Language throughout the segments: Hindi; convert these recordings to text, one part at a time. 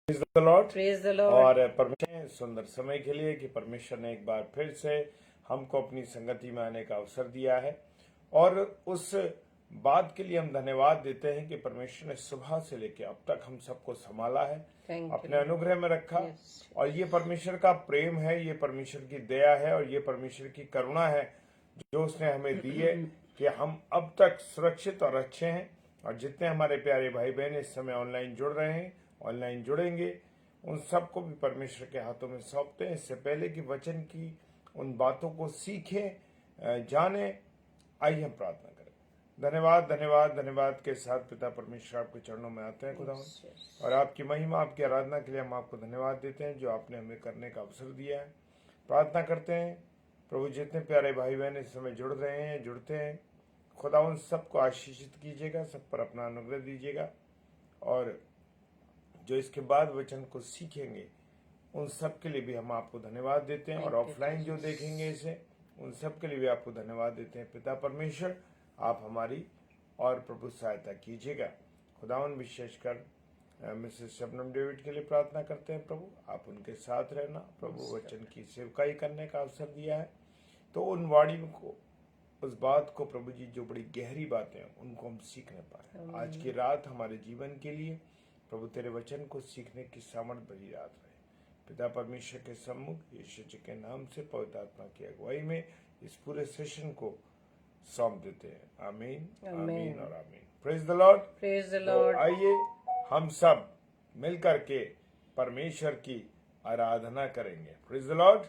Praise the Lord. Praise the Lord. और परमेश्वर सुंदर समय के लिए कि परमेश्वर ने एक बार फिर से हमको अपनी संगति में आने का अवसर दिया है और उस बात के लिए हम धन्यवाद देते हैं कि परमेश्वर ने सुबह से लेकर अब तक हम सबको संभाला है, अपने अनुग्रह में रखा। और ये परमेश्वर का प्रेम है, ये परमेश्वर की दया है और ये परमेश्वर की करुणा है जो उसने हमें दी है कि हम अब तक सुरक्षित और अच्छे हैं। और जितने हमारे प्यारे भाई बहन इस समय ऑनलाइन जुड़ रहे हैं, ऑनलाइन जुड़ेंगे, उन सबको भी परमेश्वर के हाथों में सौंपते हैं। इससे पहले कि वचन की उन बातों को सीखें, जाने, आइए हम प्रार्थना करें। धन्यवाद धन्यवाद धन्यवाद के साथ पिता परमेश्वर आपके चरणों में आते हैं खुदावंद, और आपकी महिमा, आपकी आराधना के लिए हम आपको धन्यवाद देते हैं जो आपने हमें करने का अवसर दिया है। प्रार्थना करते हैं प्रभु, जितने प्यारे भाई बहन इस समय जुड़ रहे हैं, जुड़ते हैं, खुदावंद सबको आशीषित कीजिएगा, सब पर अपना अनुग्रह दीजिएगा। और जो इसके बाद वचन को सीखेंगे उन सब के लिए भी हम आपको धन्यवाद देते हैं, और ऑफलाइन जो देखेंगे इसे, उन सब के लिए भी आपको धन्यवाद देते हैं। पिता परमेश्वर, आप हमारी और प्रभु सहायता कीजिएगा। खुदावन विशेषकर मिसेस शबनम डेविड के लिए प्रार्थना करते हैं प्रभु, आप उनके साथ रहना। प्रभु वचन की सेवकाई करने का अवसर दिया है, तो उन वाणी को, उस बात को प्रभु जी जो बड़ी गहरी बातें हैं उनको हम सीखने पाए। आज की रात हमारे जीवन के लिए प्रभु तेरे वचन को सीखने की सामर्थ भरी रात रहे। पिता परमेश्वर के सम्मुख यीशु जी के नाम से पवित्र आत्मा की अगुवाई में इस पूरे सेशन को सौंप देते हैं। आमीन आमीन और आमीन। Praise the Lord. Praise the Lord. आइए हम सब मिलकर के परमेश्वर की आराधना करेंगे। Praise the Lord.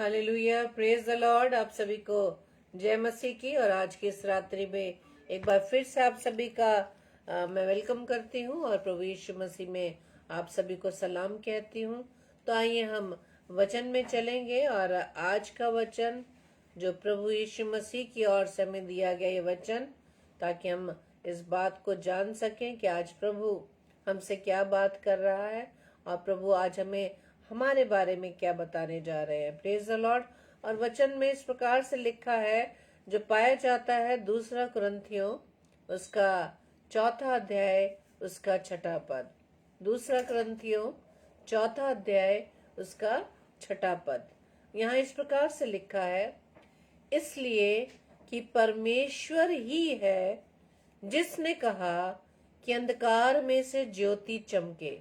Hallelujah, praise the Lord. आप सभी को जय मसीह की। और आज की इस रात्रि में एक बार फिर से आप सभी का मैं वेलकम करती हूँ और प्रभु यीशु मसीह में आप सभी को सलाम कहती हूँ। तो आइए हम वचन में चलेंगे। और आज का वचन जो प्रभु यीशु मसीह की ओर से हमें दिया गया ये वचन, ताकि हम इस बात को जान सकें कि आज प्रभु हमसे क्या बात कर रहा है और प्रभु आज हमें हमारे बारे में क्या बताने जा रहे हैं। Praise the Lord. और वचन में इस प्रकार से लिखा है, जो पाया जाता है दूसरा कुरिन्थियों उसका 4 अध्याय उसका 6 पद। दूसरा कुरिन्थियों 4 अध्याय उसका 6 पद। यहाँ इस प्रकार से लिखा है, इसलिए कि परमेश्वर ही है जिसने कहा कि अंधकार में से ज्योति चमके,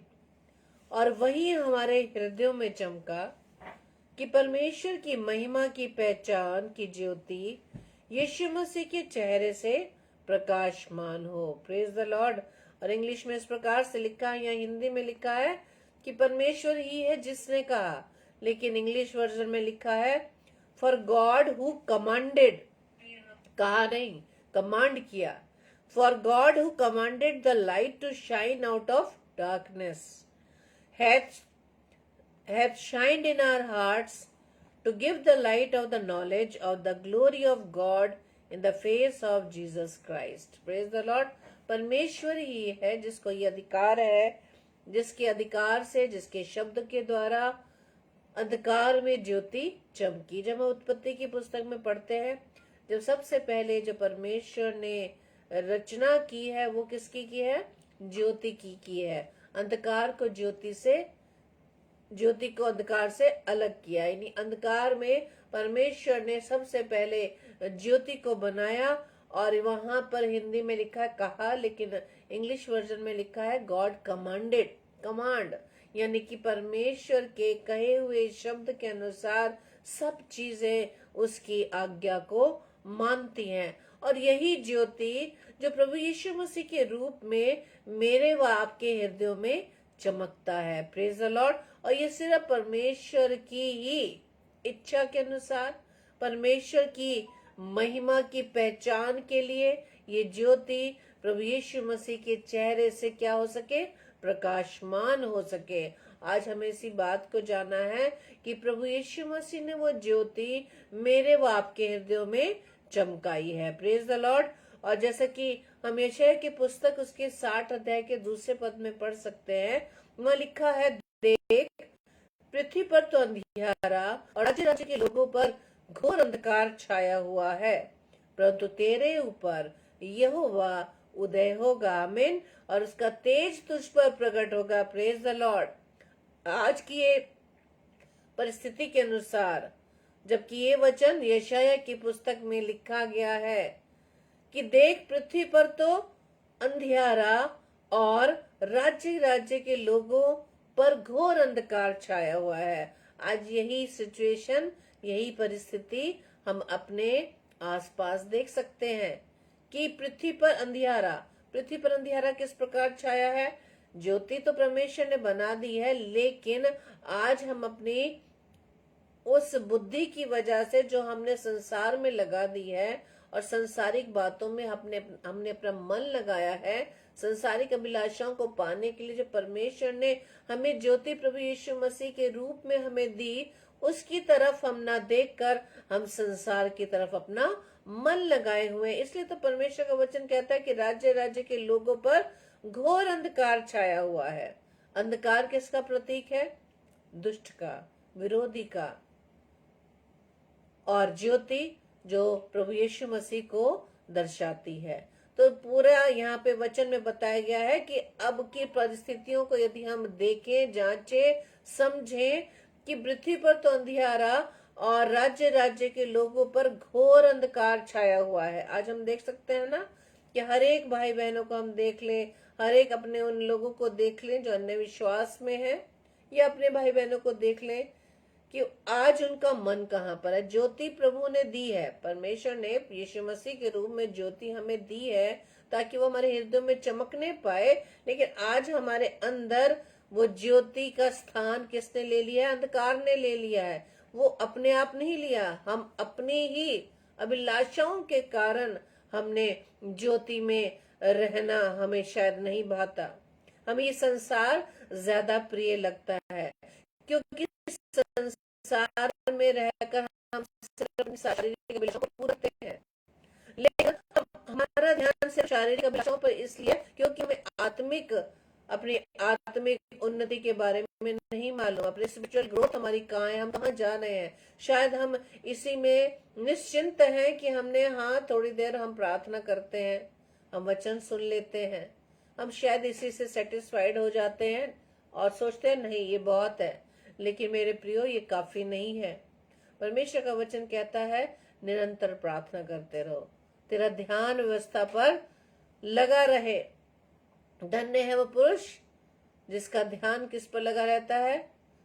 और वही हमारे हृदयों में चमका कि परमेश्वर की महिमा की पहचान की ज्योति यीशु मसीह के चेहरे से प्रकाशमान हो। Praise the Lord. और इंग्लिश में इस प्रकार से लिखा है, या हिंदी में लिखा है कि परमेश्वर ही है जिसने कहा, लेकिन इंग्लिश वर्जन में लिखा है फॉर गॉड हु कमांडेड, कहा नहीं, कमांड किया। For God who commanded the light to shine out of darkness hath shined in our hearts to give the light of the knowledge of the glory of God in the face of Jesus Christ. Praise the Lord. परमेश्वर ही है जिसको ये अधिकार है, जिसके अधिकार से, जिसके शब्द के द्वारा अंधकार में ज्योति चमकी। जब हम उत्पत्ति की पुस्तक में पढ़ते हैं, जब सबसे पहले जो परमेश्वर ने रचना की है वो किसकी की है? ज्योति की है। अंधकार को ज्योति को अंधकार से अलग किया। यानी अंधकार में परमेश्वर ने सबसे पहले ज्योति को बनाया। और वहां पर हिंदी में लिखा है कहा, लेकिन इंग्लिश वर्जन में लिखा है गॉड कमांडेड, कमांड। यानी कि परमेश्वर के कहे हुए शब्द के अनुसार सब चीजें उसकी आज्ञा को मानती हैं। और यही ज्योति जो प्रभु यीशु मसीह के रूप में मेरे व आपके हृदयों में चमकता है। Praise the Lord. और ये सिर्फ परमेश्वर की ही इच्छा के अनुसार, परमेश्वर की महिमा की पहचान के लिए ये ज्योति प्रभु यीशु मसीह के चेहरे से क्या हो सके? प्रकाशमान हो सके। आज हमें इसी बात को जाना है कि प्रभु यीशु मसीह ने वो ज्योति मेरे व आपके हृदयों में चमकाई है। Praise the Lord. और जैसे कि हम यशायाह की पुस्तक उसके 60 अध्याय के दूसरे पद में पढ़ सकते हैं, वहाँ लिखा है, देख पृथ्वी पर तो अंधियारा और राज्य राज्य के लोगों पर घोर अंधकार छाया हुआ है, परंतु तेरे ऊपर यहोवा उदय होगा। आमीन। और उसका तेज तुझ पर प्रकट होगा। Praise the Lord. आज की ये परिस्थिति के अनुसार, जबकि ये वचन यशायाह की पुस्तक में लिखा गया है कि देख पृथ्वी पर तो अंधियारा और राज्य राज्य के लोगों पर घोर अंधकार छाया हुआ है। आज यही सिचुएशन, यही परिस्थिति हम अपने आसपास देख सकते हैं कि पृथ्वी पर अंधियारा। पृथ्वी पर अंधियारा किस प्रकार छाया है? ज्योति तो परमेश्वर ने बना दी है, लेकिन आज हम अपनी उस बुद्धि की वजह से जो हमने संसार में लगा दी है और संसारिक बातों में हमने अपना मन लगाया है, संसारिक अभिलाषाओं को पाने के लिए जो परमेश्वर ने हमें ज्योति प्रभु यीशु मसीह के रूप में हमें दी, उसकी तरफ हम ना देखकर हम संसार की तरफ अपना मन लगाए हुए। इसलिए तो परमेश्वर का वचन कहता है कि राज्य राज्य के लोगों पर घोर अंधकार छाया हुआ है। अंधकार किसका प्रतीक है? दुष्ट का, विरोधी का। और ज्योति जो प्रभु यीशु मसीह को दर्शाती है। तो पूरा यहाँ पे वचन में बताया गया है कि अब की परिस्थितियों को यदि हम देखें, जांचें, समझें कि पृथ्वी पर तो अंधियारा और राज्य राज्य के लोगों पर घोर अंधकार छाया हुआ है। आज हम देख सकते हैं ना कि हर एक भाई बहनों को हम देख लें, हर एक अपने उन लोगों को देख लें जो अन्य विश्वास में है, या अपने भाई बहनों को देख लें कि आज उनका मन कहाँ पर है। ज्योति प्रभु ने दी है, परमेश्वर ने यीशु मसीह के रूप में ज्योति हमें दी है ताकि वो हमारे हृदय में चमकने पाए। लेकिन आज हमारे अंदर वो ज्योति का स्थान किसने ले लिया है? अंधकार ने ले लिया है। वो अपने आप नहीं लिया, हम अपनी ही अभिलाषाओं के कारण हमने ज्योति में रहना हमें शायद नहीं भाता। हमें ये संसार ज्यादा प्रिय लगता है, क्योंकि संसार में रहकर हम सिर्फ अपनी शारीरिक अभिलाषाओं को पूरा करते हैं। लेकिन हमारा ध्यान सिर्फ शारीरिक अभिलाषाओं पर इसलिए क्योंकि हमें अपनी आत्मिक उन्नति के बारे में नहीं मालूम, अपनी स्पिरिचुअल ग्रोथ हमारी कहाँ है, हम कहाँ जा रहे हैं। शायद हम इसी में निश्चिंत हैं कि हमने थोड़ी देर हम प्रार्थना करते हैं, हम वचन सुन लेते हैं, हम शायद इसी से सेटिस्फाइड हो जाते हैं और सोचते हैं नहीं ये बहुत है। लेकिन मेरे प्रियो, ये काफी नहीं है। परमेश्वर का वचन कहता है निरंतर प्रार्थना करते रहो, तेरा ध्यान व्यवस्था पर लगा रहे। धन्य है वो पुरुष जिसका ध्यान किस पर लगा रहता है,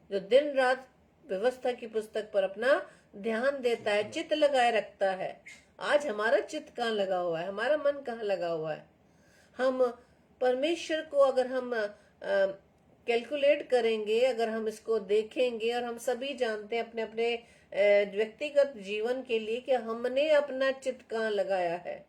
जो दिन रात व्यवस्था की पुस्तक पर अपना ध्यान देता है, चित्त लगाए रखता है। आज हमारा चित्त कहाँ लगा हुआ है, हमारा मन कहाँ लगा हुआ है? हम परमेश्वर को अगर हम कैलकुलेट करेंगे, अगर हम इसको देखेंगे, और हम सभी जानते हैं अपने अपने व्यक्तिगत जीवन के लिए कि हमने अपना चित्त कहाँ लगाया है,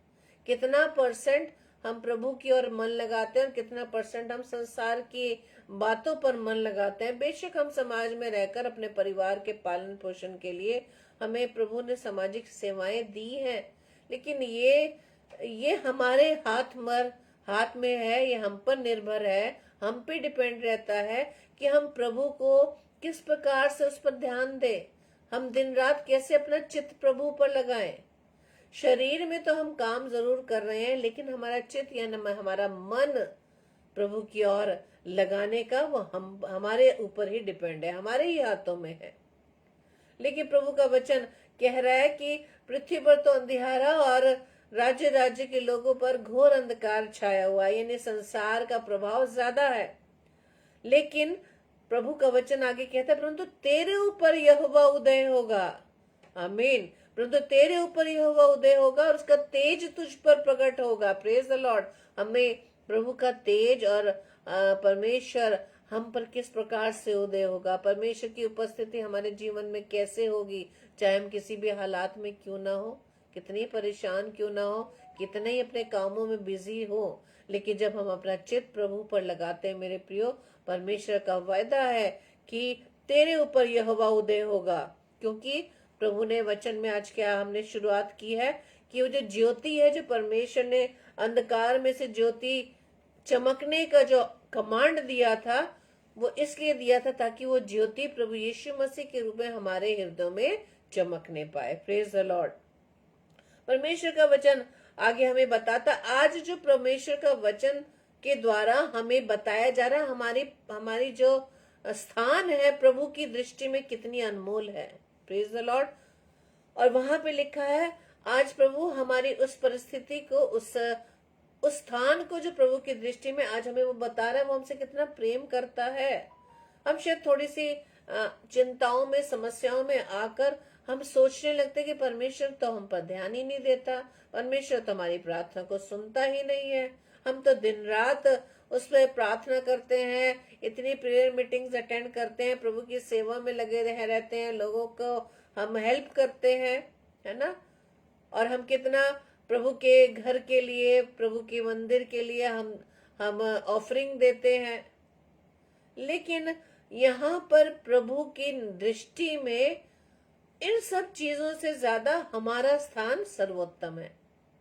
कितना परसेंट हम प्रभु की ओर मन लगाते हैं और कितना परसेंट हम संसार की बातों पर मन लगाते हैं। बेशक हम समाज में रहकर अपने परिवार के पालन पोषण के लिए हमें प्रभु ने सामाजिक सेवाएं दी हैं, लेकिन ये हमारे हाथ में है, ये हम पर निर्भर है, हम पे डिपेंड रहता है कि हम प्रभु को किस प्रकार से उस पर ध्यान दें। हम दिन रात कैसे अपना चित्त प्रभु पर लगाएं। शरीर में तो हम काम जरूर कर रहे हैं, लेकिन हमारा चित्त यानी हमारा मन प्रभु की ओर लगाने का वो हमारे ऊपर ही डिपेंड है, हमारे ही हाथों में है। लेकिन प्रभु का वचन कह रहा है कि पृथ्वी पर तो अंधियारा और राज्य राज्य के लोगों पर घोर अंधकार छाया हुआ, यानी संसार का प्रभाव ज्यादा है। लेकिन प्रभु का वचन आगे कहता है परंतु तेरे ऊपर यहोवा उदय होगा। आमीन। परंतु तेरे ऊपर यहोवा उदय होगा और उसका तेज तुझ पर प्रकट होगा। Praise the Lord. हमें प्रभु का तेज और परमेश्वर हम पर किस प्रकार से उदय होगा, परमेश्वर की उपस्थिति हमारे जीवन में कैसे होगी, चाहे हम किसी भी हालात में क्यों ना हो, कितनी परेशान क्यों ना हो, कितने ही अपने कामों में बिजी हो, लेकिन जब हम अपना चित्त प्रभु पर लगाते हैं मेरे प्रियो, परमेश्वर का वायदा है कि तेरे ऊपर यहोवा उदय होगा। क्योंकि प्रभु ने वचन में आज क्या हमने शुरुआत की है कि वो जो ज्योति है, जो परमेश्वर ने अंधकार में से ज्योति चमकने का जो कमांड दिया था, वो इसलिए दिया था ताकि वो ज्योति प्रभु यीशु मसीह के रूप में हमारे हृदय में चमकने पाए। Praise the Lord. परमेश्वर का वचन आगे हमें बताता, आज जो परमेश्वर का वचन के द्वारा हमें बताया जा रहा है, हमारी जो स्थान है प्रभु की दृष्टि में कितनी अनमोल है। Praise the Lord. और वहां पे लिखा है आज प्रभु हमारी उस परिस्थिति को, उस स्थान को जो प्रभु की दृष्टि में आज हमें वो बता रहा है, वो हमसे कितना प्रेम करता है। हम शायद थोड़ी सी चिंताओं में, समस्याओं में आकर हम सोचने लगते कि परमेश्वर तो हम पर ध्यान ही नहीं देता, परमेश्वर तो हमारी प्रार्थना को सुनता ही नहीं है। हम तो दिन रात उस पर प्रार्थना करते हैं, इतनी प्रेयर मीटिंग्स अटेंड करते हैं, प्रभु की सेवा में लगे रहते हैं, लोगों को हम हेल्प करते हैं, है ना। और हम कितना प्रभु के घर के लिए, प्रभु के मंदिर के लिए हम ऑफरिंग देते हैं। लेकिन यहाँ पर प्रभु की दृष्टि में इन सब चीजों से ज्यादा हमारा स्थान सर्वोत्तम है।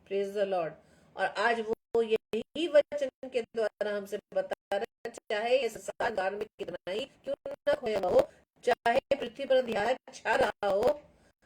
Praise the Lord. और आज वो यही वचन के द्वारा हमसे बता रहे हैं, चाहे ये संसार में कितना ही क्यों न खोया हो, चाहे पृथ्वी पर अंधियारा छा रहा हो,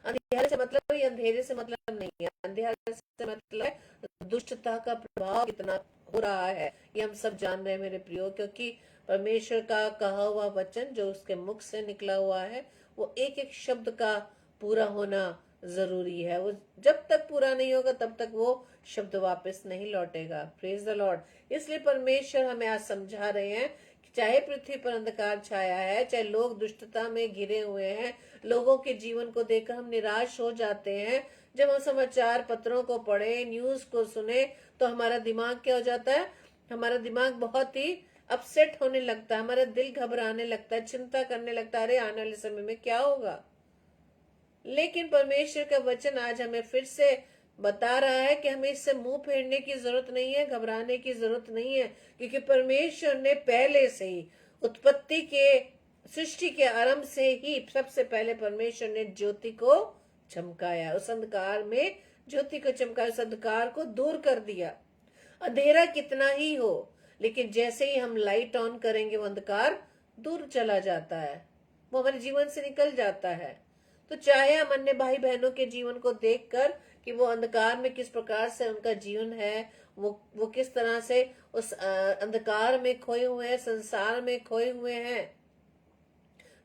अंधेरे से मतलब ये अंधेरे से मतलब नहीं है, अंधेरे से मतलब दुष्टता का प्रभाव कितना हो रहा है, ये हम सब जान रहे हैं मेरे प्रियो। क्योंकि परमेश्वर का कहा हुआ वचन जो उसके मुख से निकला हुआ है, वो एक एक शब्द का पूरा होना जरूरी है। वो जब तक पूरा नहीं होगा तब तक वो शब्द वापस नहीं लौटेगा। Praise the Lord. इसलिए परमेश्वर हमें आज समझा रहे हैं कि चाहे पृथ्वी पर अंधकार छाया है, चाहे लोग दुष्टता में घिरे हुए हैं, लोगों के जीवन को देखकर हम निराश हो जाते हैं। जब हम समाचार पत्रों को पढ़े, न्यूज को सुने, तो हमारा दिमाग क्या हो जाता है, हमारा दिमाग बहुत ही अपसेट होने लगता है, हमारा दिल घबराने लगता है, चिंता करने लगता है, अरे आने वाले समय में क्या होगा। लेकिन परमेश्वर का वचन आज हमें फिर से बता रहा है कि हमें इससे मुंह फेरने की जरूरत नहीं है, घबराने की जरूरत नहीं है, क्योंकि परमेश्वर ने पहले से ही उत्पत्ति के सृष्टि के आरंभ से ही सबसे पहले परमेश्वर ने ज्योति को चमकाया, उस अंधकार में ज्योति को चमकाया, उस अंधकार को दूर कर दिया। अंधेरा कितना ही हो, लेकिन जैसे ही हम लाइट ऑन करेंगे वो अंधकार दूर चला जाता है, वो हमारे जीवन से निकल जाता है। तो चाहे हम अन्य भाई बहनों के जीवन को देखकर कि वो अंधकार में किस प्रकार से उनका जीवन है, वो किस तरह से उस अंधकार में खोए हुए हैं, संसार में खोए हुए हैं,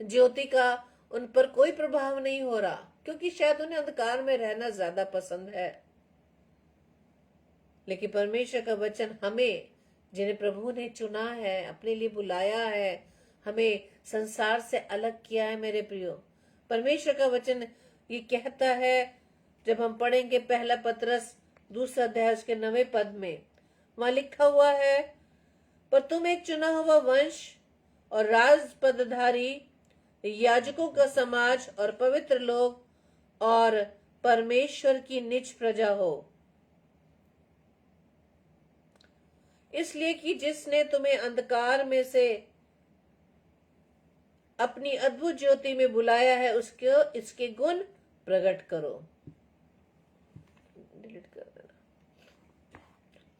ज्योति का उन पर कोई प्रभाव नहीं हो रहा, क्योंकि शायद उन्हें अंधकार में रहना ज्यादा पसंद है। लेकिन परमेश्वर का वचन हमें, जिन्हें प्रभु ने चुना है, अपने लिए बुलाया है, हमें संसार से अलग किया है, मेरे प्रियो, परमेश्वर का वचन ये कहता है, जब हम पढ़ेंगे पहला पतरस 2 अध्याय उसके 9 पद में, वहां लिखा हुआ है, पर तुम एक चुना हुआ वंश और राज पदधारी, याजकों का समाज और पवित्र लोग और परमेश्वर की निज प्रजा हो, इसलिए कि जिसने तुम्हें अंधकार में से अपनी अद्भुत ज्योति में बुलाया है, उसके इसके गुण प्रकट करो। डिलीट कर देना,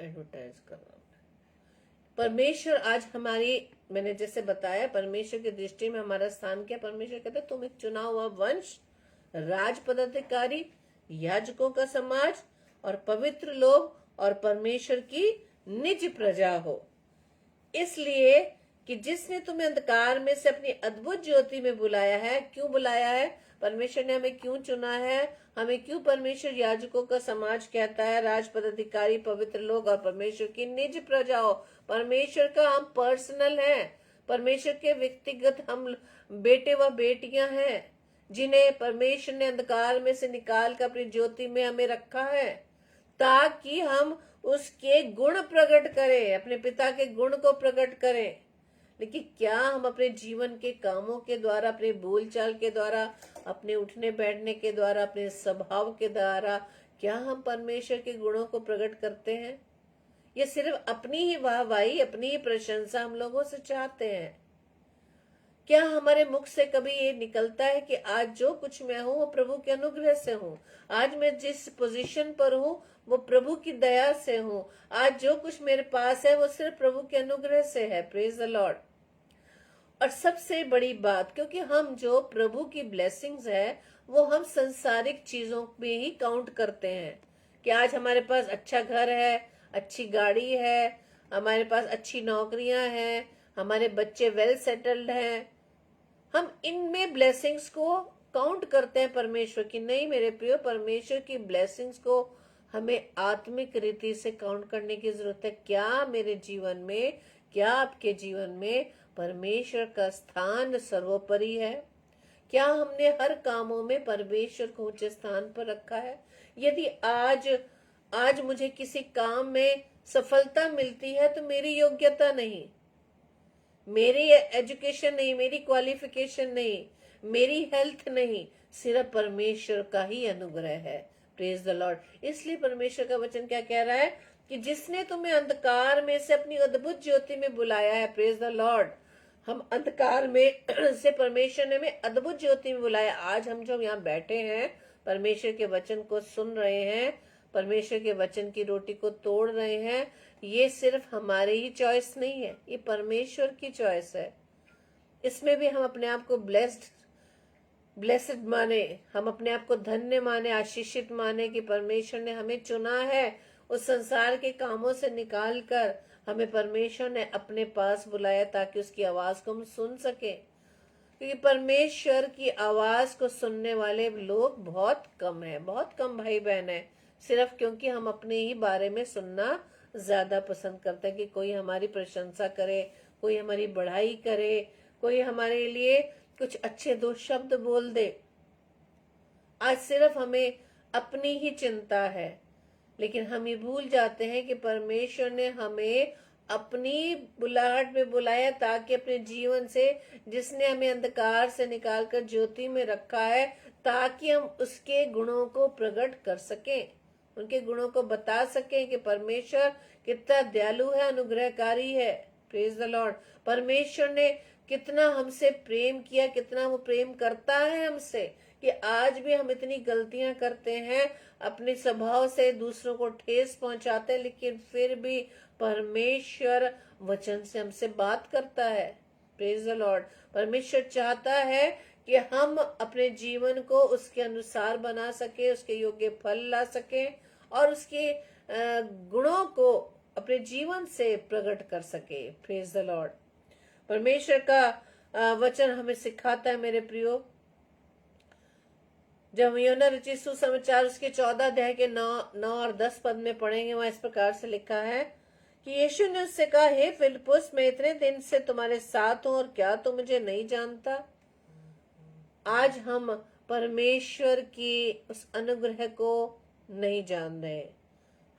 एडवर्टाइज कर रहा हूं। परमेश्वर आज हमारी, मैंने जैसे बताया, परमेश्वर की दृष्टि में हमारा स्थान क्या? परमेश्वर कहता है तुम एक चुना हुआ वंश, राज पदाधिकारी, याजकों का समाज और पवित्र लोग और परमेश्वर की निज प्रजा हो, इसलिए कि जिसने तुम्हें अंधकार में से अपनी अद्भुत ज्योति में बुलाया है। क्यों बुलाया है? परमेश्वर ने हमें क्यों चुना है? हमें क्यों परमेश्वर याजकों का समाज कहता है, राज पदाधिकारी, पवित्र लोग और परमेश्वर की निज प्रजा हो? परमेश्वर का हम पर्सनल हैं, परमेश्वर के व्यक्तिगत हम बेटे व बेटियां हैं, जिन्हें परमेश्वर ने अंधकार में से निकाल कर अपनी ज्योति में हमें रखा है, ताकि हम उसके गुण प्रकट करें, अपने पिता के गुण को प्रकट करें। लेकिन क्या हम अपने जीवन के कामों के द्वारा, अपने बोलचाल के द्वारा, अपने उठने बैठने के द्वारा, अपने स्वभाव के द्वारा, क्या हम परमेश्वर के गुणों को प्रकट करते हैं? ये सिर्फ अपनी ही वाहवाही, अपनी ही प्रशंसा हम लोगों से चाहते हैं? क्या हमारे मुख से कभी ये निकलता है कि आज जो कुछ मैं हूं वो प्रभु के अनुग्रह से हूं, आज मैं जिस पोजीशन पर हूं वो प्रभु की दया से हूं, आज जो कुछ मेरे पास है वो सिर्फ प्रभु के अनुग्रह से है। Praise the Lord. और सबसे बड़ी बात, क्योंकि हम जो प्रभु की ब्लेसिंग्स है वो हम संसारिक चीजों में ही काउंट करते हैं, कि आज हमारे पास अच्छा घर है, अच्छी गाड़ी है, हमारे पास अच्छी नौकरियां हैं, हमारे बच्चे वेल सेटल्ड हैं, हम इनमें ब्लेसिंग्स को काउंट करते हैं परमेश्वर की। नहीं मेरे प्रियो, परमेश्वर की ब्लेसिंग्स को हमें आत्मिक रीति से काउंट करने की जरूरत है। क्या मेरे जीवन में, क्या आपके जीवन में परमेश्वर का स्थान सर्वोपरि है? क्या हमने हर कामों में परमेश्वर को ऊंचे स्थान पर रखा है? यदि आज मुझे किसी काम में सफलता मिलती है तो मेरी योग्यता नहीं, मेरी एजुकेशन नहीं, मेरी क्वालिफिकेशन नहीं, मेरी हेल्थ नहीं, सिर्फ परमेश्वर का ही अनुग्रह है। Praise the Lord. इसलिए परमेश्वर का वचन क्या कह रहा है कि जिसने तुम्हें अंधकार में से अपनी अद्भुत ज्योति में बुलाया है। Praise the Lord. हम अंधकार में से परमेश्वर ने हमें अद्भुत ज्योति में बुलाया। आज हम जो यहाँ बैठे हैं, परमेश्वर के वचन को सुन रहे हैं, परमेश्वर के वचन की रोटी को तोड़ रहे हैं, ये सिर्फ हमारी ही चॉइस नहीं है, ये परमेश्वर की चॉइस है। इसमें भी हम अपने आप को ब्लेस्ड माने, हम अपने आप को धन्य माने, आशीषित माने कि परमेश्वर ने हमें चुना है। उस संसार के कामों से निकाल कर हमें परमेश्वर ने अपने पास बुलाया ताकि उसकी आवाज को हम सुन सके, क्योंकि परमेश्वर की आवाज को सुनने वाले लोग बहुत कम है, बहुत कम भाई बहन है, सिर्फ क्योंकि हम अपने ही बारे में सुनना ज्यादा पसंद करते हैं कि कोई हमारी प्रशंसा करे, कोई हमारी बढ़ाई करे, कोई हमारे लिए कुछ अच्छे दो शब्द बोल दे। आज सिर्फ हमें अपनी ही चिंता है, लेकिन हम ये भूल जाते हैं कि परमेश्वर ने हमें अपनी बुलाहट में बुलाया ताकि अपने जीवन से, जिसने हमें अंधकार से निकालकर ज्योति में रखा है, ताकि हम उसके गुणों को प्रकट कर सकें, उनके गुणों को बता सकें कि परमेश्वर कितना दयालु है, अनुग्रहकारी है। Praise the Lord. परमेश्वर ने कितना हमसे प्रेम किया, कितना वो प्रेम करता है हमसे, कि आज भी हम इतनी गलतियां करते हैं, अपने स्वभाव से दूसरों को ठेस पहुंचाते हैं, लेकिन फिर भी परमेश्वर वचन से हमसे बात करता है। Praise the Lord. परमेश्वर चाहता है कि हम अपने जीवन को उसके अनुसार बना सके, उसके योग्य फल ला सके और उसके गुणों को अपने जीवन से प्रकट कर सके। Praise the Lord. परमेश्वर का वचन हमें सिखाता है मेरे प्रियो, जब हम यूहन्ना रचित सुसमाचार उसके 14 अध्याय के 9 और 10 पद में पढ़ेंगे, वहां इस प्रकार से लिखा है कि यीशु ने उससे कहा, हे फिलिप्पुस, मैं इतने दिन से तुम्हारे साथ हूं और क्या तुम मुझे नहीं जानता? आज हम परमेश्वर की उस अनुग्रह को नहीं जान रहे।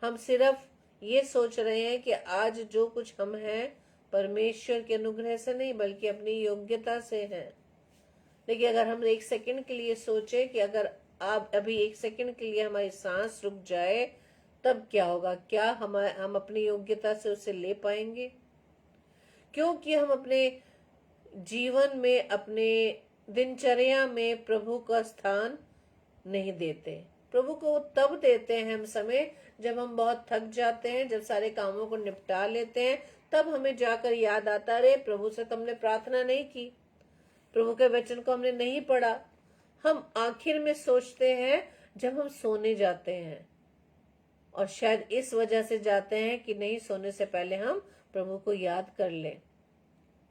हम सिर्फ ये सोच रहे हैं कि आज जो कुछ हम हैं परमेश्वर के अनुग्रह से नहीं, बल्कि अपनी योग्यता से है। लेकिन अगर हम एक सेकंड के लिए सोचे कि अगर आप अभी एक सेकंड के लिए हमारी सांस रुक जाए, तब क्या होगा? क्या हम अपनी योग्यता से उसे ले पाएंगे? क्योंकि हम अपने जीवन में, अपने दिनचर्या में प्रभु का स्थान नहीं देते। प्रभु को तब देते हैं हम समय जब हम बहुत थक जाते हैं, जब सारे कामों को निपटा लेते हैं, तब हमें जाकर याद आता, रे प्रभु से तुमने प्रार्थना नहीं की, प्रभु के वचन को हमने नहीं पढ़ा। हम आखिर में सोचते हैं जब हम सोने जाते हैं, और शायद इस वजह से जाते हैं कि नहीं, सोने से पहले हम प्रभु को याद कर लें।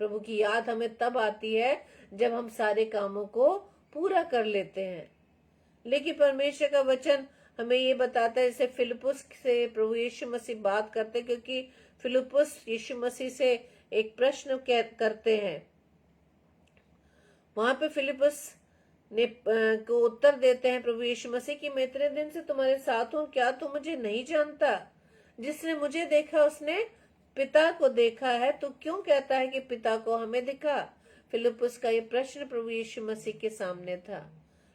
प्रभु की याद हमें तब आती है जब हम सारे कामों को पूरा कर लेते हैं। लेकिन परमेश्वर का वचन हमें ये बताता है, जैसे फिलिप्पुस से प्रभु यीशु मसीह बात करते, क्योंकि फिलिप्पुस यीशु मसीह से एक प्रश्न करते हैं। वहां पे फिलिप्पुस ने को उत्तर देते हैं प्रभु यीशु मसीह कि मैं इतने दिन से तुम्हारे साथ हूं, क्या तुम मुझे नहीं जानता? जिसने मुझे देखा उसने पिता को देखा है, तो क्यों कहता है कि पिता को हमें दिखा? फिलिप्पुस का ये प्रश्न प्रभु यीशु मसीह के सामने था,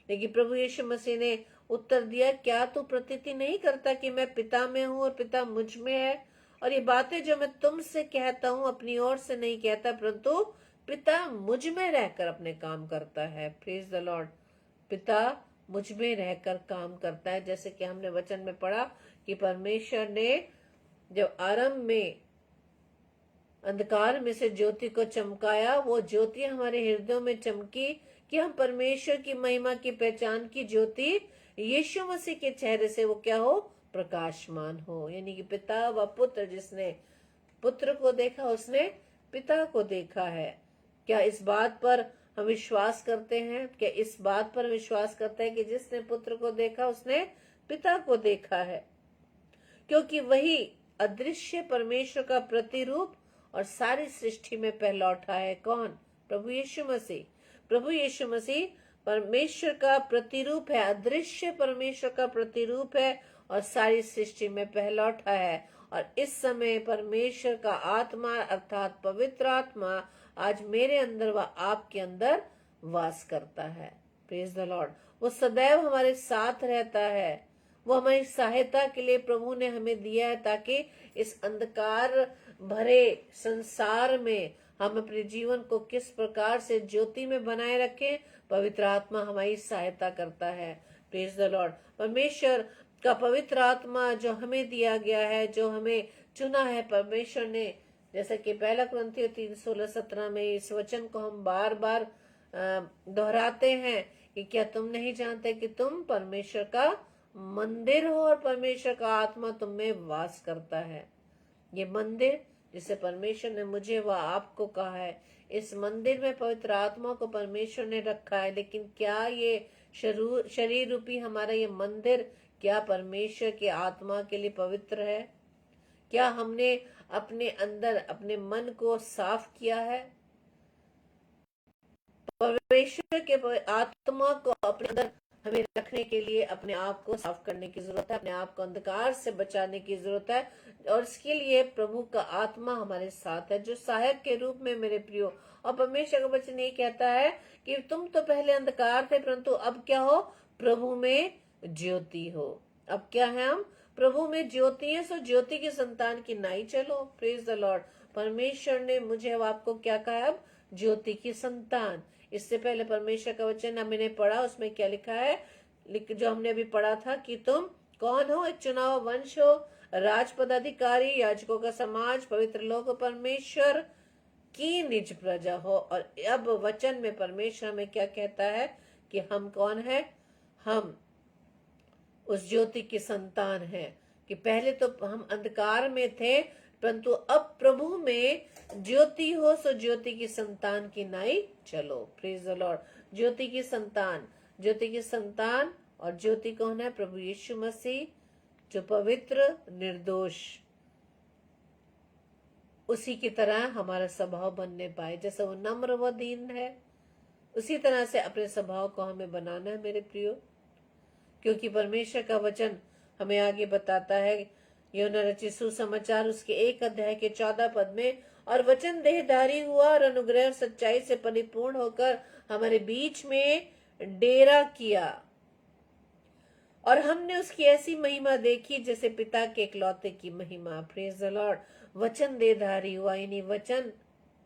लेकिन प्रभु यीशु मसीह ने उत्तर दिया, क्या तू प्रतीति नहीं करता कि मैं पिता में हूँ और पिता मुझ में है? और ये बातें जो मैं तुमसे कहता हूँ अपनी ओर से नहीं कहता, परंतु पिता मुझ में रहकर अपने काम करता है। Praise the Lord. पिता मुझ में रहकर काम करता है। जैसे कि हमने वचन में पढ़ा कि परमेश्वर ने जब आरंभ में अंधकार में से ज्योति को चमकाया, वो ज्योति हमारे हृदयों में चमकी कि हम परमेश्वर की महिमा की पहचान की ज्योति यीशु मसीह के चेहरे से वो क्या हो? प्रकाशमान हो। यानी कि पिता व पुत्र, जिसने पुत्र को देखा उसने पिता को देखा है। क्या इस बात पर हम विश्वास करते हैं? क्या इस बात पर विश्वास करते हैं कि जिसने पुत्र को देखा उसने पिता को देखा है? क्योंकि वही अदृश्य परमेश्वर का प्रतिरूप और सारी सृष्टि में पहलौठा है। कौन? प्रभु यीशु मसीह। प्रभु यीशु मसीह परमेश्वर का प्रतिरूप है, अदृश्य परमेश्वर का प्रतिरूप है और सारी सृष्टि में पहलौठा है। और इस समय परमेश्वर का आत्मा अर्थात पवित्र आत्मा आज मेरे अंदर व आपके अंदर वास करता है। Praise the Lord. वो सदैव हमारे साथ रहता है। वो हमारी सहायता के लिए प्रभु ने हमें दिया है, ताकि इस अंधकार भरे संसार में हम अपने जीवन को किस प्रकार से ज्योति में बनाए रखें। पवित्र आत्मा हमारी सहायता करता है। Praise the Lord. परमेश्वर का पवित्र आत्मा जो हमें दिया गया है, जो हमें चुना है परमेश्वर ने, जैसे कि 1 कुरिन्थियों 3:16-17 में इस वचन को हम बार बार दोहराते हैं कि क्या तुम नहीं जानते कि तुम परमेश्वर का मंदिर हो और परमेश्वर का आत्मा तुम में वास करता है। ये मंदिर जिसे परमेश्वर ने मुझे व आपको कहा है, इस मंदिर में पवित्र आत्मा को परमेश्वर ने रखा है। लेकिन क्या ये शरीर रूपी हमारा ये मंदिर क्या परमेश्वर की आत्मा के लिए पवित्र है? क्या हमने अपने अंदर अपने मन को साफ किया है? परमेश्वर के आत्मा को अपने अंदर हमें रखने के लिए अपने आप को साफ करने की जरूरत है, अपने आप को अंधकार से बचाने की जरूरत है। और इसके लिए प्रभु का आत्मा हमारे साथ है, जो सहायक के रूप में मेरे प्रियो और परमेश्वर का वचन ये कहता है कि तुम तो पहले अंधकार थे परंतु अब क्या हो, प्रभु में ज्योति हो। अब क्या है, हम प्रभु में ज्योति है, सो ज्योति की संतान की नाई चलो। Praise the Lord. परमेश्वर ने मुझे अब आपको क्या कहा, अब ज्योति की संतान। इससे पहले परमेश्वर का वचन हमने पढ़ा, उसमें क्या लिखा है, जो हमने अभी पढ़ा था कि तुम कौन हो, एक चुनाव वंश हो, राज पदाधिकारी, याजकों का समाज, पवित्र लोग, परमेश्वर की निज प्रजा हो। और अब वचन में परमेश्वर में क्या कहता है कि हम कौन है, हम उस ज्योति की संतान है। कि पहले तो हम अंधकार में थे परंतु अब प्रभु में ज्योति हो, सो ज्योति की संतान की नाई चलो। Praise the Lord. ज्योति की संतान, ज्योति की संतान। और ज्योति कौन है, प्रभु यीशु मसीह, जो पवित्र निर्दोष, उसी की तरह हमारा स्वभाव बनने पाए। जैसे वो नम्र व दीन है, उसी तरह से अपने स्वभाव को हमें बनाना है मेरे प्रियो। क्योंकि परमेश्वर का वचन हमें आगे बताता है, यूहन्ना रचित सुसमाचार उसके 1 अध्याय के 14 पद में, और वचन देहधारी हुआ और अनुग्रह और सच्चाई से परिपूर्ण होकर हमारे बीच में डेरा किया, और हमने उसकी ऐसी महिमा देखी जैसे पिता के इकलौते की महिमा। Praise the Lord. वचन देहधारी हुआ, यानी वचन,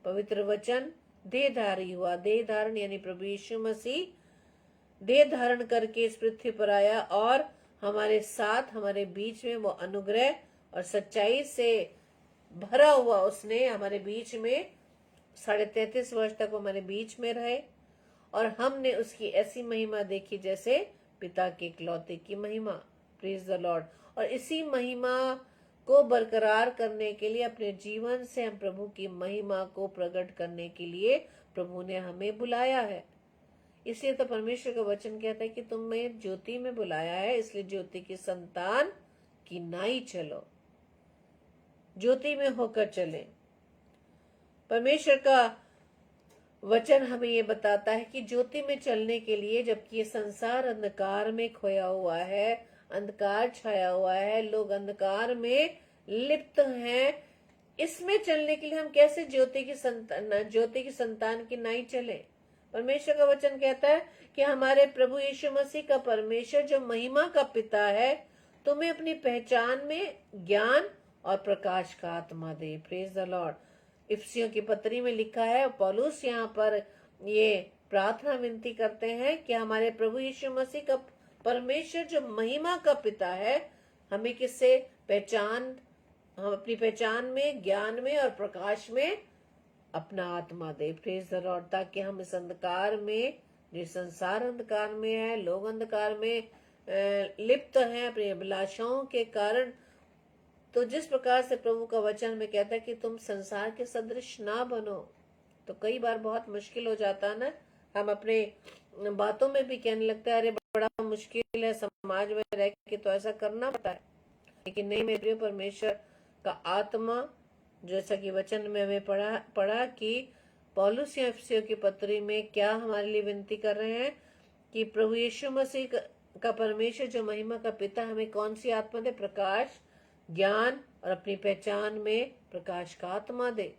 पवित्र वचन देहधारी हुआ। देह धारण यानी प्रभु यीशु मसीह देह धारण करके इस पृथ्वी पर आया और हमारे साथ, हमारे बीच में वो अनुग्रह और सच्चाई से भरा हुआ उसने हमारे बीच में 33.5 वर्ष तक वो हमारे बीच में रहे, और हमने उसकी ऐसी महिमा देखी जैसे पिता के इकलौते की महिमा। Praise the Lord. और इसी महिमा को बरकरार करने के लिए अपने जीवन से हम प्रभु की महिमा को प्रकट करने के लिए प्रभु ने हमें बुलाया है। इसलिए तो परमेश्वर का वचन कहता है कि तुम्हें ज्योति में बुलाया है, इसलिए ज्योति की संतान की नाई चलो, ज्योति में होकर चले। परमेश्वर का वचन हमें ये बताता है कि ज्योति में चलने के लिए, जबकि ये संसार अंधकार में खोया हुआ है, अंधकार छाया हुआ है, लोग अंधकार में लिप्त हैं, इसमें चलने के लिए हम कैसे ज्योति की संतान की नाई चले। परमेश्वर का वचन कहता है कि हमारे प्रभु यीशु मसीह का परमेश्वर जो महिमा का पिता है, तुम्हें अपनी पहचान में ज्ञान और प्रकाश का आत्मा दे। Praise the Lord. इफिसियों की पत्री में लिखा है, पौलुस यहाँ पर ये प्रार्थना विनती करते हैं कि हमारे प्रभु यीशु मसीह का परमेश्वर जो महिमा का पिता है, हमें किससे पहचान, हम अपनी पहचान में, ज्ञान में और प्रकाश में अपना आत्मा दे। Praise the Lord. ताकि हम इस अंधकार में, जो संसार अंधकार में है, लोग अंधकार में लिप्त हैं अपनी अभिलाषाओं के कारण, तो जिस प्रकार से प्रभु का वचन में कहता है कि तुम संसार के सदृश ना बनो, तो कई बार बहुत मुश्किल हो जाता है ना, हम अपने बातों में भी कहने लगता है अरे बड़ा मुश्किल है, समाज में रह के तो ऐसा करना पड़ता है। लेकिन नहीं मेरे प्रिय, परमेश्वर का आत्मा, जैसा कि वचन में हमें पढ़ा कि पौलुस इफिसियों की पत्री में क्या हमारे लिए विनती कर रहे हैं कि प्रभु यीशु मसीह का परमेश्वर जो महिमा का पिता हमें कौन सी आत्मा दे, प्रकाश, ज्ञान और अपनी पहचान में प्रकाश का आत्मा दे,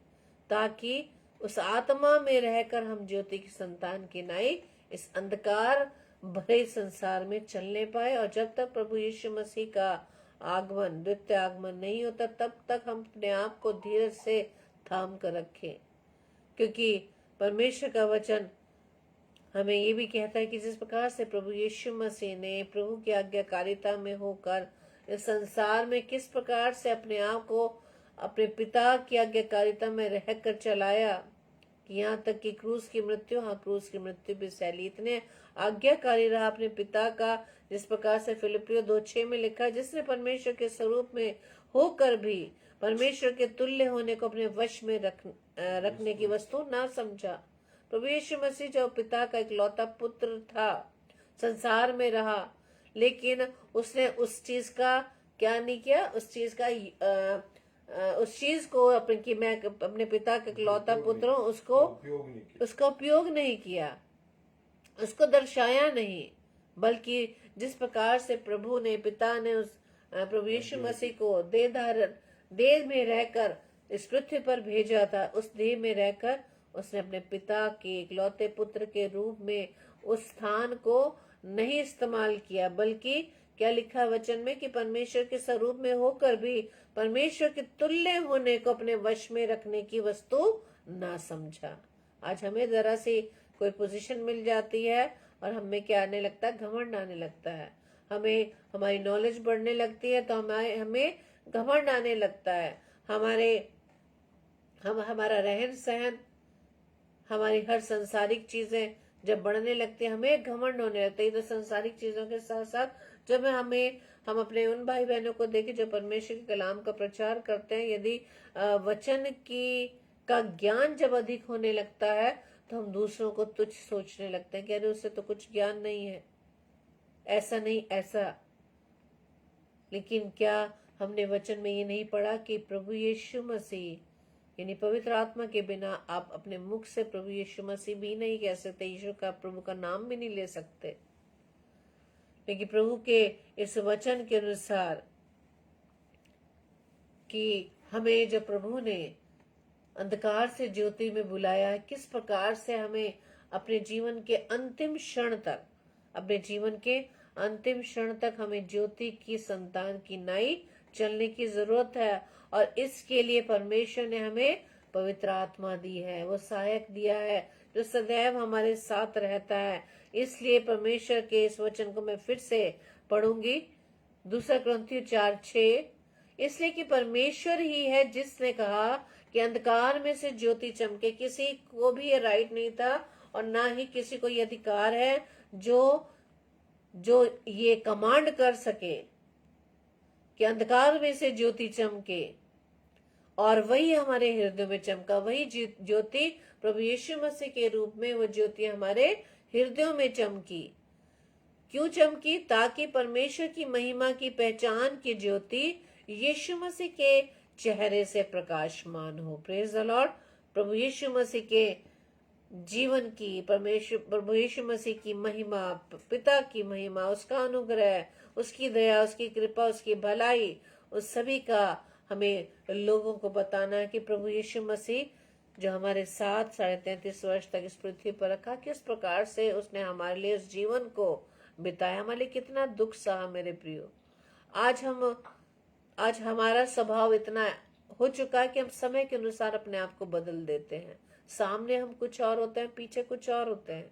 ताकि उस आत्मा में रहकर हम ज्योति की संतान की नाई इस अंधकार भरे संसार में चलने पाए। और जब तक प्रभु यीशु मसीह का आगमन, द्वितीय आगमन नहीं होता, तब तक हम अपने आप को धीरज से थाम कर रखें। क्योंकि परमेश्वर का वचन हमें ये भी कहता है कि जिस प्रकार से प्रभु यीशु मसीह ने प्रभु की आज्ञाकारिता में होकर इस संसार में किस प्रकार से अपने आप को अपने पिता की आज्ञाकारिता में रहकर चलाया, कि यहाँ तक कि क्रूस की मृत्यु, क्रूस की मृत्यु भी सहली, इतने आज्ञाकारी रहा अपने पिता का। जिस प्रकार से फिलिपियो 2:6 में लिखा, जिसने परमेश्वर के स्वरूप में होकर भी परमेश्वर के तुल्य होने को अपने वश में रखने की वस्तु ना समझा। प्रभु यीशु मसीह जो पिता का इकलौता पुत्र था, संसार में रहा, लेकिन उसने उस चीज का क्या नहीं किया, उस चीज को कि मैं अपने पिता का इकलौता पुत्र हूँ, उसका उपयोग नहीं किया, उसको दर्शाया नहीं, बल्कि जिस प्रकार से प्रभु ने, पिता ने उस प्रभु यीशु मसीह को देह में रहकर इस पृथ्वी पर भेजा था, उस देह में रहकर उसने अपने पिता के इकलौते पुत्र के रूप में उस स्थान को नहीं इस्तेमाल किया, बल्कि क्या लिखा है वचन में कि परमेश्वर के स्वरूप में होकर भी परमेश्वर के तुल्य होने को अपने वश में रखने की वस्तु ना समझा। आज हमें जरा सी कोई पोजीशन मिल जाती है और हमें क्या आने लगता है, घमंड आने लगता है। हमें हमारी नॉलेज बढ़ने लगती है तो हमें घमंड आने लगता है। हमारा रहन सहन, हमारी हर संसारिक चीजें जब बढ़ने लगती है हमें घमंड होने लगता है। तो संसारिक चीजों के साथ साथ जब हम अपने उन भाई बहनों को देखें जो परमेश्वर के कलाम का प्रचार करते हैं, यदि वचन की का ज्ञान जब अधिक होने लगता है तो हम दूसरों को तुच्छ सोचने लगते हैं कि अरे उससे तो कुछ ज्ञान नहीं है, ऐसा नहीं ऐसा। लेकिन क्या हमने वचन में ये नहीं पढ़ा कि प्रभु यीशु मसीह यानी पवित्र आत्मा के बिना आप अपने मुख से प्रभु यीशु मसीह भी नहीं कह सकते, यीशु का प्रभु का नाम भी नहीं ले सकते। लेकिन प्रभु के इस वचन के अनुसार कि हमें जब प्रभु ने अंधकार से ज्योति में बुलाया है, किस प्रकार से हमें अपने जीवन के अंतिम क्षण तक हमें ज्योति की संतान की नाई चलने की जरूरत है। और इसके लिए परमेश्वर ने हमें पवित्र आत्मा दी है, वो सहायक दिया है जो सदैव हमारे साथ रहता है। इसलिए परमेश्वर के इस वचन को मैं फिर से पढ़ूंगी, 2 कुरिन्थियों 4:6। इसलिए कि परमेश्वर ही है जिसने कहा कि अंधकार में से ज्योति चमके। किसी को भी ये राइट नहीं था और ना ही किसी को ये अधिकार है जो ये कमांड कर सके कि अंधकार में से ज्योति चमके, और वही हमारे हृदय में चमका। वही ज्योति प्रभु यीशु मसीह के रूप में वो ज्योति हमारे हृदयों में चमकी। क्यों चमकी? ताकि परमेश्वर की महिमा की पहचान की ज्योति यीशु मसीह के चेहरे से प्रकाशमान हो। Praise the Lord. प्रभु यीशु मसीह के जीवन की, प्रभु यीशु मसीह की महिमा, पिता की महिमा, उसका अनुग्रह, उसकी दया, उसकी कृपा, उसकी भलाई, उस सभी का हमें लोगों को बताना है कि प्रभु यीशु मसीह जो हमारे साथ 33.5 वर्ष तक इस पृथ्वी पर रखा, किस प्रकार से उसने हमारे लिए उस जीवन को बिताया, हमारे लिए कितना दुख सहा। मेरे प्रियो, आज हमारा स्वभाव इतना हो चुका है कि हम समय के अनुसार अपने आप को बदल देते हैं। सामने हम कुछ और होते हैं, पीछे कुछ और होते हैं।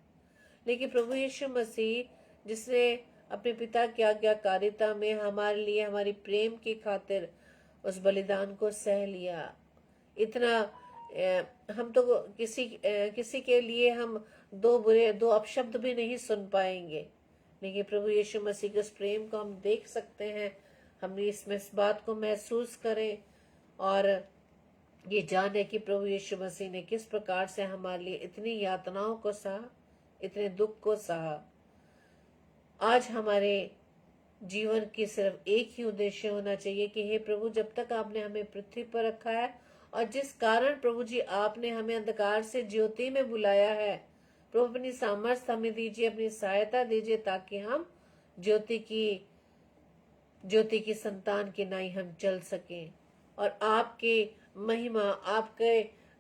लेकिन प्रभु यीशु मसीह जिसने अपने पिता की आज्ञाकारिता में हमारे लिए, हमारी प्रेम की खातिर उस बलिदान को सह लिया, इतना हम तो किसी के लिए हम दो अपशब्द भी नहीं सुन पाएंगे। लेकिन प्रभु यीशु मसीह के उस प्रेम को हम देख सकते हैं। हम इसमें इस बात को महसूस करें और ये जाने कि प्रभु यीशु मसीह ने किस प्रकार से हमारे लिए इतनी यातनाओं को सहा, इतने दुख को सहा। आज हमारे जीवन की सिर्फ एक ही उद्देश्य होना चाहिए कि हे प्रभु, जब तक आपने हमें पृथ्वी पर रखा है और जिस कारण प्रभु जी आपने हमें अंधकार से ज्योति में बुलाया है, प्रभु अपनी सामर्थ्य हमें दीजिए, अपनी सहायता दीजिए ताकि हम ज्योति की संतान की नाई हम चल सकें और आपके महिमा,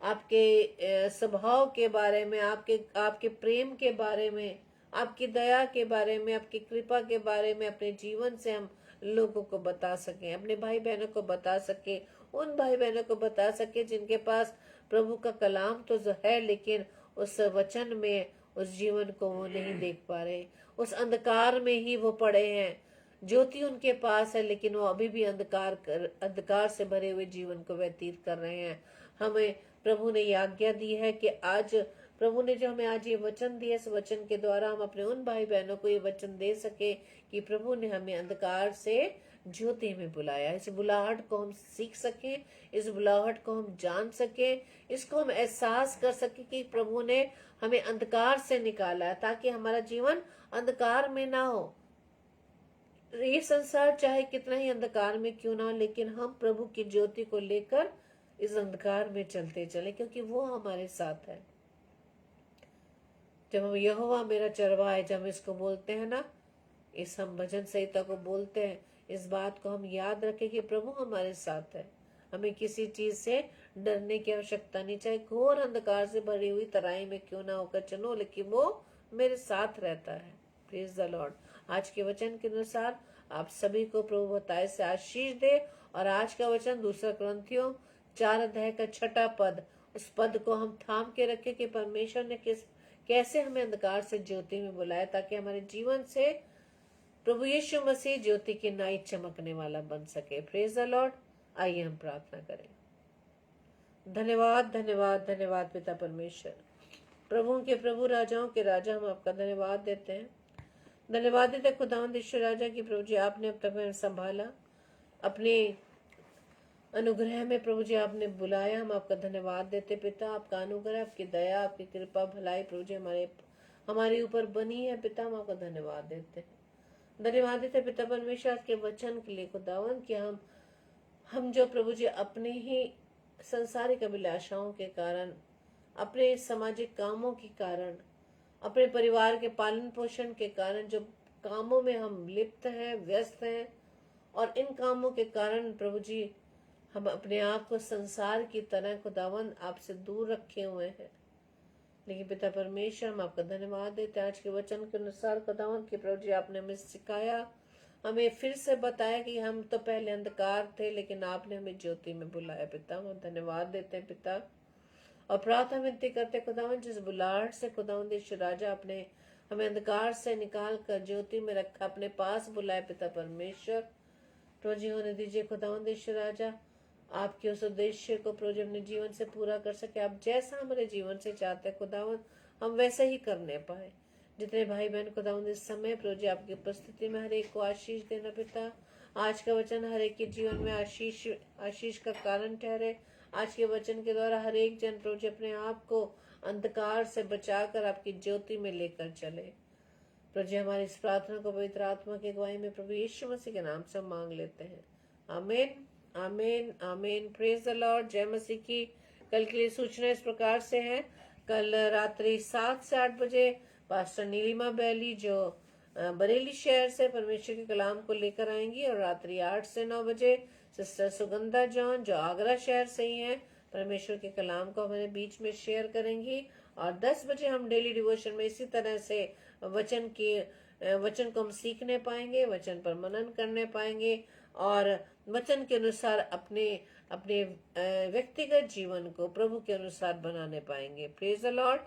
आपके स्वभाव के बारे में, आपके प्रेम के बारे में, आपकी दया के बारे में, आपकी कृपा के बारे में अपने जीवन से हम लोगों को बता सकें, अपने भाई बहनों को बता सके, उन भाई बहनों को बता सके जिनके पास प्रभु का कलाम तो जो है लेकिन उस वचन में उस जीवन को वो नहीं देख पा रहे, उस अंधकार में ही वो पड़े हैं। ज्योति उनके पास है लेकिन वो अभी भी अंधकार से भरे हुए जीवन को व्यतीत कर रहे हैं। हमें प्रभु ने ये आज्ञा दी है कि आज प्रभु ने जो हमें आज ये वचन दिया, इस वचन के द्वारा हम अपने उन भाई बहनों को ये वचन दे सके कि प्रभु ने हमें अंधकार से ज्योति में बुलाया। इस बुलाहट को हम सीख सके, इस बुलाहट को हम जान सके, इसको हम एहसास कर सके कि प्रभु ने हमें अंधकार से निकाला है ताकि हमारा जीवन अंधकार में ना हो। ये संसार चाहे कितना ही अंधकार में क्यों ना हो, लेकिन हम प्रभु की ज्योति को लेकर इस अंधकार में चलते चले, क्योंकि वो हमारे साथ है। जब हम यहोवा मेरा चरवाहा है, जब हम इसको बोलते हैं ना, इस हम भजन संहिता को बोलते हैं, इस बात को हम याद रखें कि प्रभु हमारे साथ है, हमें किसी चीज से डरने की आवश्यकता नहीं, चाहे घोर अंधकार से भरी हुई तराई में क्यों ना होकर चलो, लेकिन वो मेरे साथ रहता है। Praise the Lord. आज के वचन के अनुसार आप सभी को प्रभु बताए से आशीष दे। और आज का वचन 2 कुरिन्थियों 4 अध्याय का 6 पद, उस पद को हम थाम के रखें कि परमेश्वर ने कैसे हमें अंधकार से ज्योति में बुलाया, ताकि हमारे जीवन से प्रभु यीशु मसीह ज्योति की नाई चमकने वाला बन सके। Praise the Lord. आइए हम प्रार्थना करें। धन्यवाद धन्यवाद धन्यवाद पिता परमेश्वर, प्रभुओं के प्रभु राजाओं के राजा, हम आपका धन्यवाद देते हैं। धन्यवाद देते खुदावंद ईश्वर राजा की प्रभु जी आपने अब तक हमें संभाला, अपने अनुग्रह में प्रभु जी आपने बुलाया। हम आपका धन्यवाद देते पिता, आपका अनुग्रह, आपकी दया, आपकी कृपा, भलाई प्रभु जी हमारे ऊपर बनी है पिता। हम आपका धन्यवाद देते हैं। धन्यवाद देते पिता परमेश्वर के वचन के लिए खुदावन कि हम जो प्रभु जी अपने ही संसारिक अभिलाषाओं के कारण, अपने सामाजिक कामों के कारण, अपने परिवार के पालन पोषण के कारण जो कामों में हम लिप्त हैं, व्यस्त हैं, और इन कामों के कारण प्रभु जी हम अपने आप को संसार की तरह खुदावन आपसे दूर रखे हुए हैं। लेकिन पिता परमेश्वर हम आपका धन्यवाद देते हैं आज के वचन के अनुसार खुदावन की प्रभु जी आपने हमें सिखाया, हमें फिर से बताया कि हम तो पहले अंधकार थे लेकिन आपने हमें ज्योति में बुलाया। पिता हम धन्यवाद देते हैं पिता, और प्रार्थना विनती करते खुदावन जिस बुलाहट से खुदावन ईश्वर राजा अपने हमें अंधकार से निकाल कर ज्योति में रखा, अपने पास बुलाए पिता परमेश्वर। प्रभु जी होने दीजिए खुदावन ईश्वर राजा, आपके उस उद्देश्य को प्रभु जी अपने जीवन से पूरा कर सके। आप जैसा हमारे जीवन से चाहते हैं खुदावन हम वैसे ही करने पाए। जितने भाई बहन खुदावन इस समय प्रभु जी आपकी उपस्थिति में हर एक को आशीष देना पिता। आज का वचन हर एक के जीवन में आशीष का कारण ठहरे। आज के वचन के द्वारा हर एक जन प्रभु जी अपने आप को अंधकार से बचाकर आपकी ज्योति में लेकर चले। प्रभु जी हमारी इस प्रार्थना को पवित्र आत्मा की अगुवाई में प्रभु यीशु मसीह के नाम से मांग लेते हैं। आमीन आमीन आमीन। Praise the Lord. जय मसीह की। कल के लिए सूचना इस प्रकार से है। कल रात्रि 7 से 8 बजे पास्टर नीलिमा बैली जो बरेली शहर से परमेश्वर के कलाम को लेकर आएंगी, और रात्रि 8 से 9 बजे सिस्टर सुगंधा जॉन जो आगरा शहर से ही हैं परमेश्वर के कलाम को हमारे बीच में शेयर करेंगी। और 10 बजे हम डेली डिवोशन में इसी तरह से वचन को हम सीखने पाएंगे, वचन पर मनन करने पाएंगे, और वचन के अनुसार अपने व्यक्तिगत जीवन को प्रभु के अनुसार बनाने पाएंगे। Praise the Lord.